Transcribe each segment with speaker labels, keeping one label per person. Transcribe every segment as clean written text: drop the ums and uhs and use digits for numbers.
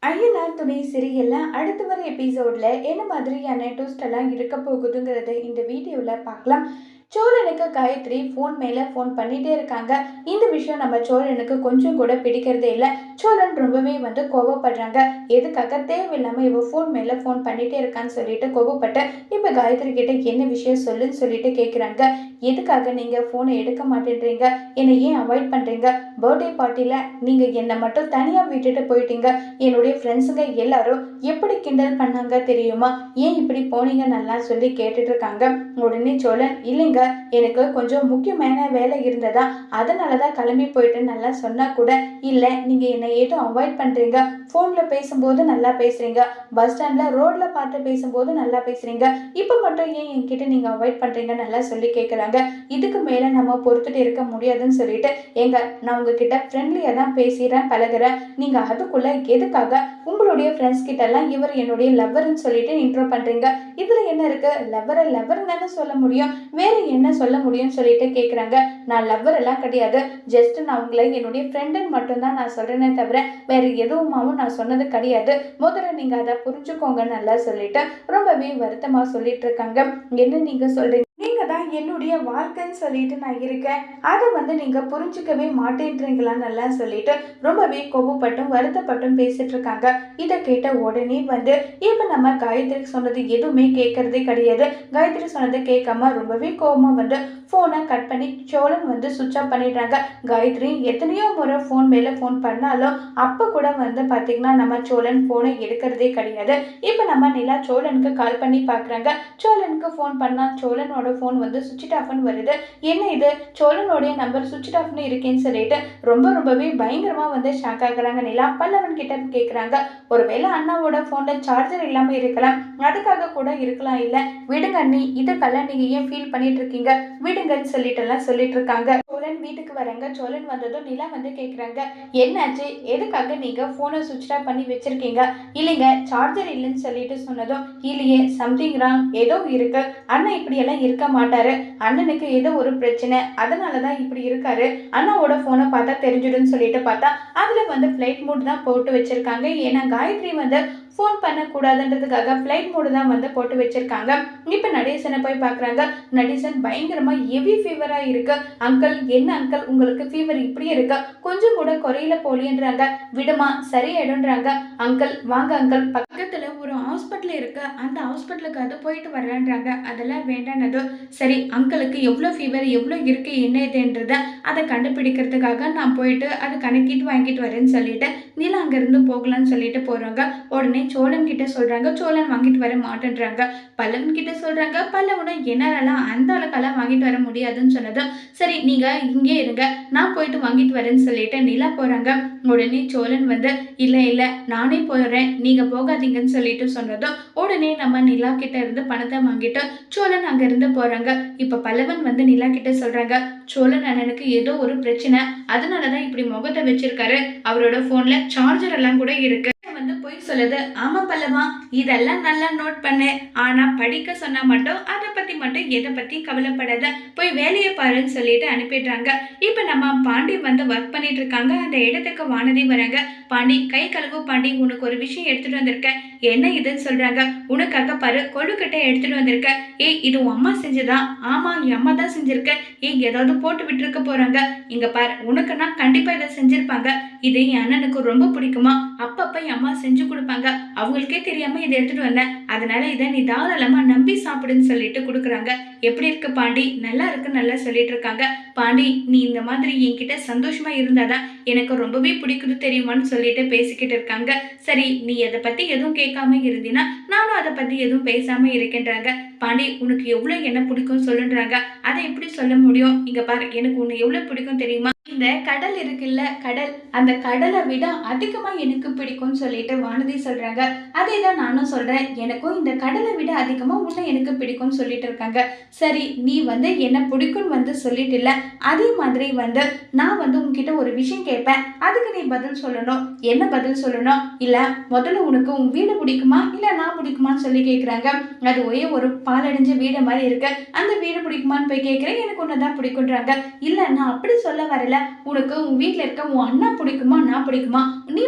Speaker 1: ஐயனார் துணை சீரியல்ல அடுத்து வர எபிசோட்ல என்ன மாதிரியான ட்விஸ்ட் எல்லாம் இருக்க போகுதுங்கிறத இந்த வீடியோல பார்க்கலாம். சோழனுக்கு காயத்ரி ஃபோன் மேலே ஃபோன் பண்ணிகிட்டே இருக்காங்க. இந்த விஷயம் நம்ம சோழனுக்கு கொஞ்சம் கூட பிடிக்கிறதே இல்லை. சோழன் ரொம்பவே கோவப்படுறாங்க. எதுக்காக தேவையில்லாமல் இவ ஃபோன் மேலே ஃபோன் பண்ணிகிட்டே இருக்கான்னு சொல்லிட்டு கோவப்பட்டு இப்போ காயத்ரி கிட்ட என்ன விஷயம் சொல்லுன்னு சொல்லிட்டு கேட்குறாங்க. எதுக்காக நீங்கள் ஃபோனை எடுக்க மாட்டேன்றீங்க? என்னை ஏன் அவாய்ட் பண்ணுறீங்க? பர்த்டே பார்ட்டியில் நீங்கள் என்னை மட்டும் தனியாக விட்டுட்டு போயிட்டீங்க. என்னுடைய ஃப்ரெண்ட்ஸுங்க எல்லாரும் எப்படி கிண்டல் பண்ணாங்க தெரியுமா? ஏன் இப்படி போனீங்க நல்லா சொல்லி கேட்டுட்டு இருக்காங்க. உடனே சோழன், இல்லைங்க, எனக்கு கொஞ்சம் முக்கியமான வேலை இருந்ததா, அதனால தான் கிளம்பி போயிட்டு நல்லா சொன்னா கூட இல்லை, நீங்க என்னை ஏதோ அவாய்ட் பண்றீங்க. ஃபோன்ல பேசும்போது நல்லா பேசுறீங்க, பஸ் ஸ்டாண்ட்ல ரோட்ல பார்த்து பேசும்போது நல்லா பேசுறீங்க, இப்போ மட்டும் ஏன் என்கிட்ட நீங்க அவாய்ட் பண்றீங்க நல்லா சொல்லி கேட்குறாங்க. இதுக்கு மேல நம்ம பொறுத்துட்டு இருக்க முடியாதுன்னு சொல்லிட்டு, ஏங்க, நான் உங்ககிட்ட ஃப்ரெண்ட்லியா தான் பேசுறேன் பழகுறேன், நீங்க அதுக்குள்ள எதுக்காக உங்களுடைய ஃப்ரெண்ட்ஸ் கிட்ட எல்லாம் இவர் என்னுடைய லவ்வர்னு சொல்லிட்டு இன்ட்ரோ பண்றீங்க? இதுல என்ன இருக்கு? லவ்வர் தானே சொல்ல முடியும், வேற என்ன சொல்ல முடியும்னு சொல்லிட்டு கேட்குறாங்க. நான் லவ்வர் எல்லாம் கிடையாது, ஜஸ்ட் நான் உங்களை என்னுடைய ஃப்ரெண்டுன்னு மட்டும்தான் நான் சொல்றேனே தவிர வேற எதுவுமாவும் நான் சொன்னது கிடையாது. முதல்ல நீங்க அதை புரிஞ்சுக்கோங்க நல்லா சொல்லிட்டு ரொம்பவே வருத்தமா சொல்லிட்டு இருக்காங்க. என்ன நீங்க சொல்றீங்க? நீங்க தான் என்னுடைய வாழ்க்கைன்னு சொல்லிட்டு நான் இருக்கேன், அதை நீங்க புரிஞ்சுக்கவே மாட்டேன்றீங்களா நல்லா சொல்லிட்டு ரொம்பவே கோபப்பட்டும் வருத்தப்பட்டும் பேசிட்டு இருக்காங்க. இதை கேட்ட உடனே இப்ப நம்ம காயத்ரி சொன்னது எதுவுமே கேட்கறதே கிடையாது. காயத்ரி சொன்னதை கேட்காம ரொம்பவே கோபமா போனை கட் பண்ணி சோழன் சுவிட்ச் ஆஃப் பண்ணிடுறாங்க. காயத்ரி எத்தனையோ முறை ஃபோன் மேல ஃபோன் பண்ணாலும் அப்ப கூட பாத்தீங்கன்னா நம்ம சோழன் போனை எடுக்கிறதே கிடையாது. இப்ப நம்ம நிலா சோழனுக்கு கால் பண்ணி பாக்குறாங்க. சோழனுக்கு ஃபோன் பண்ணா சோழனோட ஃபோன் சுவிட்ச் ஆஃப்னு வருது. என்ன இது, சோழனுடைய நம்பர் சுவிட்ச் ஆஃப்னு இருக்கேன்னு சொல்லிட்டு ரொம்பவே பயங்கரமா ஷாக் ஆகுறாங்க. நிலா பல்லவன் கிட்ட கேக்குறாங்க. ஒருவேளை அண்ணாவோட போன்ல சார்ஜர் இல்லாம இருக்கலாம், அதுக்காக கூட இருக்கலாம். இல்ல விடுங்க அண்ணி, இதுக்கெல்லாம் நீங்க ஏன் ஃபீல் பண்ணிட்டு இருக்கீங்க, விடுங்கன்னு சொல்லிட்டு எல்லாம் சொல்லிட்டு இருக்காங்க. சோழன் வீட்டுக்கு வராங்க. சோழன் வந்ததும் நிலா கேக்குறாங்க, என்னாச்சு, எதுக்காக நீங்க போனை சுவிட்ச் ஆஃப் பண்ணி வச்சிருக்கீங்க? இல்லைங்க, சார்ஜர் இல்லைன்னு சொல்லிட்டு சொன்னதும், இல்லையே, சம்திங் ராங், ஏதோ இருக்கு, அண்ணன் இப்படி எல்லாம் இருக்க மாட்டாரு, அண்ணனுக்கு ஏதோ ஒரு பிரச்சனை, அதனாலதான் இப்படி இருக்காரு, அண்ணாவோட போனை பார்த்தா தெரிஞ்சிடும்னு சொல்லிட்டு பார்த்தா அதுல ஃபிளைட் மோட் தான் போட்டு வச்சிருக்காங்க. ஏன்னா காயத்ரி ஃபோன் பண்ணக்கூடாதுன்றதுக்காக ஃப்ளைட் மோடு தான் போட்டு வச்சிருக்காங்க. இப்போ நடேசனை போய் பார்க்குறாங்க. நடேசன் பயங்கரமாக ஹெவி ஃபீவராக இருக்கு. அங்கிள், என்ன அங்கிள் உங்களுக்கு ஃபீவர் இப்படி இருக்கு, கொஞ்சம் கூட குறையில போலின்றாங்க. விடுமா, சரியாயிடும்ன்றாங்க. அங்கிள் வாங்க அங்கிள், பக்கத்தில் ஒரு ஹாஸ்பிட்டல் இருக்கு, அந்த ஹாஸ்பிட்டலுக்கு அது போயிட்டு வரலான்றாங்க. அதெல்லாம் வேண்டானதோ, சரி அங்கிளுக்கு எவ்வளோ ஃபீவர் எவ்வளோ இருக்கு என்ன இதுன்றத அதை கண்டுபிடிக்கிறதுக்காக நான் போயிட்டு அது கணக்கிட்டு வாங்கிட்டு வரேன்னு சொல்லிட்டு நீல அங்கேருந்து போகலான்னு சொல்லிட்டு போகிறாங்க. உடனே சோழன் கிட்ட சொல்றாங்க. சோழன் வாங்கிட்டு வர மாட்டேன்றாங்க. பல்லவன் கிட்ட சொல்றாங்க. பல்லவனும் என்னாலலாம் அந்த அளவுக்கெல்லாம் வாங்கிட்டு வர முடியாதுன்னு சொன்னதும், சரி நீங்க இங்கே இருங்க, நான் போயிட்டு வாங்கிட்டு வரேன்னு சொல்லிட்டு நிலா போறாங்க. உடனே சோழன் இல்ல இல்ல நானே போயிடுறேன், நீங்க போகாதீங்கன்னு சொல்லிட்டு சொன்னதும் உடனே நம்ம நிலா கிட்ட இருந்து பணத்தை வாங்கிட்டு சோழன் அங்க இருந்து போறாங்க. இப்ப பல்லவன் நிலா கிட்ட சொல்றாங்க, சோழன் அண்ணனுக்கு ஏதோ ஒரு பிரச்சனை, அதனாலதான் இப்படி முகத்தை வச்சிருக்காரு, அவரோட போன்ல சார்ஜர் எல்லாம் கூட இருக்கு பொய் சொல்லுது. ஆமா பல்லவா, இதெல்லாம் நல்லா நோட் பண்ணு, ஆனா படிக்க சொன்னா மட்டும் அதை பத்தி மட்டும் எதை பத்தி கவலைப்படாத, போய் வேலையை பாருன்னு சொல்லிட்டு அனுப்பிடுறாங்க. இப்ப நம்ம பாண்டி ஒர்க் பண்ணிட்டு இருக்காங்க. அந்த இடத்துக்கு வானதி வராங்க. பாண்டி, கை கழுவு பாண்டி, உனக்கு ஒரு விஷயம் எடுத்துட்டு வந்திருக்கேன். என்ன இதுன்னு சொல்றாங்க. உனக்காக பாரு, கொழுக்கட்டை எடுத்துட்டு வந்திருக்க. ஏய், இது உன் அம்மா செஞ்சுதான்? ஆமா, என் அம்மா தான் செஞ்சிருக்க. ஏய், ஏதாவது போட்டு விட்டுருக்க போறாங்க. இங்க பாரு, உனக்குன்னா கண்டிப்பா இதை செஞ்சிருப்பாங்க. இது என் அண்ணனுக்கு ரொம்ப பிடிக்குமா, அப்பப்ப என் அம்மா செஞ்சு கொடுப்பாங்க, அவங்களுக்கே தெரியாம இதை எடுத்துட்டு வந்தேன், அதனால இதை நீ தாராளமா நம்பி சாப்பிடுன்னு சொல்லிட்டு கொடுக்குறாங்க. எப்படி இருக்கு பாண்டி? நல்லா இருக்கு நல்லா சொல்லிட்டு இருக்காங்க. பாண்டி, நீ இந்த மாதிரி என்கிட்ட சந்தோஷமா இருந்தாதான் எனக்கு ரொம்பவே பிடிக்குது தெரியுமான்னு சொல்லிட்டு பேசிக்கிட்டு இருக்காங்க. சரி, நீ அதை பத்தி எதுவும் கேட்காம இருந்தீன்னா நானும் அதை பத்தி எதுவும் பேசாம இருக்கின்றாங்க. பாண்டி, உனக்கு எவ்வளவு என்ன பிடிக்கும் சொல்லுன்றாங்க. அதை எப்படி சொல்ல முடியும்? இங்க பாரு, எனக்கு உன்னை எவ்வளவு பிடிக்கும் தெரியுமா? இந்த கடல் இருக்குல்ல, கடல், அந்த கடலை விட அதிகமா எனக்கு பிடிக்கும்னு சொல்லிட்டு வானதி சொல்றாங்க. அதே தான் நானும் சொல்றேன், எனக்கும் இந்த கடலை விட அதிகமா உன்னை எனக்கு பிடிக்கும்னு சொல்லிட்டு இருக்காங்க. சரி, நீ என்ன பிடிக்கும்னு சொல்லிட்டு இல்ல, அதே மாதிரி நான் உன்கிட்ட ஒரு விஷயம் கேட்பேன், அதுக்கு நீ பதில் சொல்லணும். என்ன பதில் சொல்லணும்? இல்ல முதல்ல உனக்கு உன் வீடு பிடிக்குமா இல்ல நான் பிடிக்குமான்னு சொல்லி கேட்குறாங்க. அது ஒரு பாலடைஞ்ச வீடு மாதிரி இருக்கு, அந்த வீடு பிடிக்குமான்னு போய் கேட்குறேன். எனக்கு ஒன்னுதான் பிடிக்கும்ன்றாங்க. இல்ல, நான் அப்படி சொல்ல வரல, உனக்கு உன் வீட்டில் இருக்க உன் அண்ணா பிடிக்குமா நான் பிடிக்குமா, நீ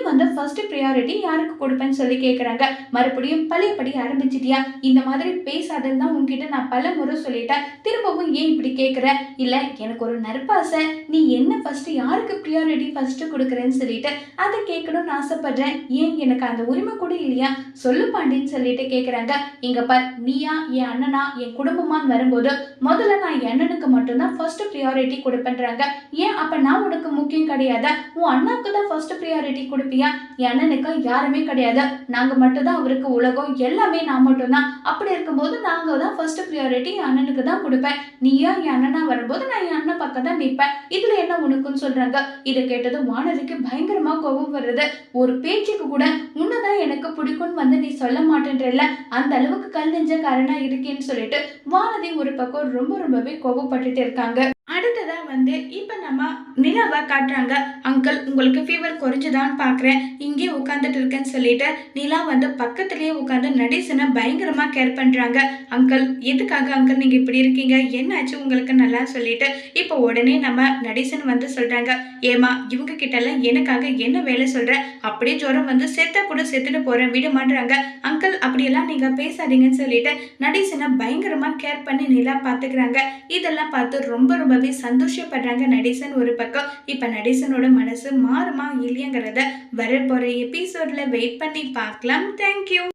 Speaker 1: ஃபர்ஸ்ட் ப்ரியாரிட்டி யாருக்கு கொடுப்பேன்னு சொல்லி கேட்குறாங்க. மறுபடியும் பழையபடி ஆரம்பிச்சிட்டியா? இந்த மாதிரி பேசாதன்னு தான் உன்கிட்ட நான் பல முறை சொல்லிட்டேன். திரும்பவும் ஏன் இப்படி கேட்குற? இல்லை, எனக்கு ஒரு நற்பாசை, நீ என்ன ஃபர்ஸ்ட் யாருக்கு ப்ரியாரிட்டி ஃபர்ஸ்ட் கொடுக்குறேன்னு சொல்லிட்டு அதை கேட்கணும்னு ஆசைப்படுறேன். ஏன் எனக்கு அந்த உரிமை கூட இல்லையா? சொல்லு பாண்டின்னு சொல்லிட்டு கேட்குறாங்க. இங்க பார், நீயா என் அண்ணனா என் குடும்பமான்னு வரும்போது முதல்ல நான் என் அண்ணனுக்கு மட்டும்தான் ஃபர்ஸ்ட் ப்ரியாரிட்டி கொடுப்பேன்றாங்க. ஏன் அப்ப நான் உனக்கு முக்கியம் கிடையாதா? உன் அண்ணாவுக்கு தான் ஃபர்ஸ்ட் ப்ரியாரிட்டி கொடுப்பியா? என் அண்ணனுக்கு யாருமே கிடையாது, நாங்க மட்டும் தான் அவருக்கு உலகம், எல்லாமே நான் மட்டும்தான். அப்படி இருக்கும்போது நாங்க தான் ஃபர்ஸ்ட் ப்ரியாரிட்டி என் அண்ணனுக்கு தான் கொடுப்பேன். நீயா என் அண்ணனா வரும்போது நான் என் அண்ணன் பக்கம் தான் நிற்பேன். இதுல என்ன உனக்குன்னு சொல்றாங்க. இதை கேட்டதும் வானதிக்கு பயங்கரமா கோபம் வருது. ஒரு பேச்சுக்கு கூட உன்னதான் எனக்கு பிடிக்கும்னு வந்து நீ சொல்ல மாட்டேன்றல, அந்த அளவுக்கு கல் நெஞ்சக்காரனா இருக்கேன்னு சொல்லிட்டு வானதி ஒரு பக்கம் ரொம்பவே கோபப்பட்டுட்டு இருக்காங்க. அடுத்ததா வந்து இப்ப நம்ம நிலாவை காட்டுறாங்க. அங்கிள், உங்களுக்கு ஃபீவர் குறைஞ்சுதான்னு பாக்குறேன், இங்கே உட்காந்துட்டு இருக்கேன்னு சொல்லிட்டு நிலா வந்து பக்கத்திலேயே உட்காந்து நடேசனை பயங்கரமா கேர் பண்றாங்க. அங்கிள், எதுக்காக அங்கிள் நீங்க இப்படி இருக்கீங்க, என்னாச்சு உங்களுக்கு நல்லா சொல்லிட்டு இப்போ உடனே நம்ம நடேசன் வந்து சொல்றாங்க. ஏமா, இவங்க கிட்ட எல்லாம் எனக்காக என்ன வேலை சொல்ற? அப்படியே ஜுரம் வந்து செத்தா கூட செத்துட்டு போறேன், விட மாட்டாங்க. அங்கிள், அப்படியெல்லாம் நீங்க பேசாதீங்கன்னு சொல்லிட்டு நடேசனை பயங்கரமா கேர் பண்ணி நிலா பாத்துக்கிறாங்க. இதெல்லாம் பார்த்து ரொம்பவே சந்தோஷப்படுறாங்க நடேசன் ஒரு பக்கம். இப்ப நடேசனோட மனசு மாறுமா இல்லையாங்கிறத வரப்போற எபிசோட்ல வெயிட் பண்ணி பார்க்கலாம். தேங்க்யூ.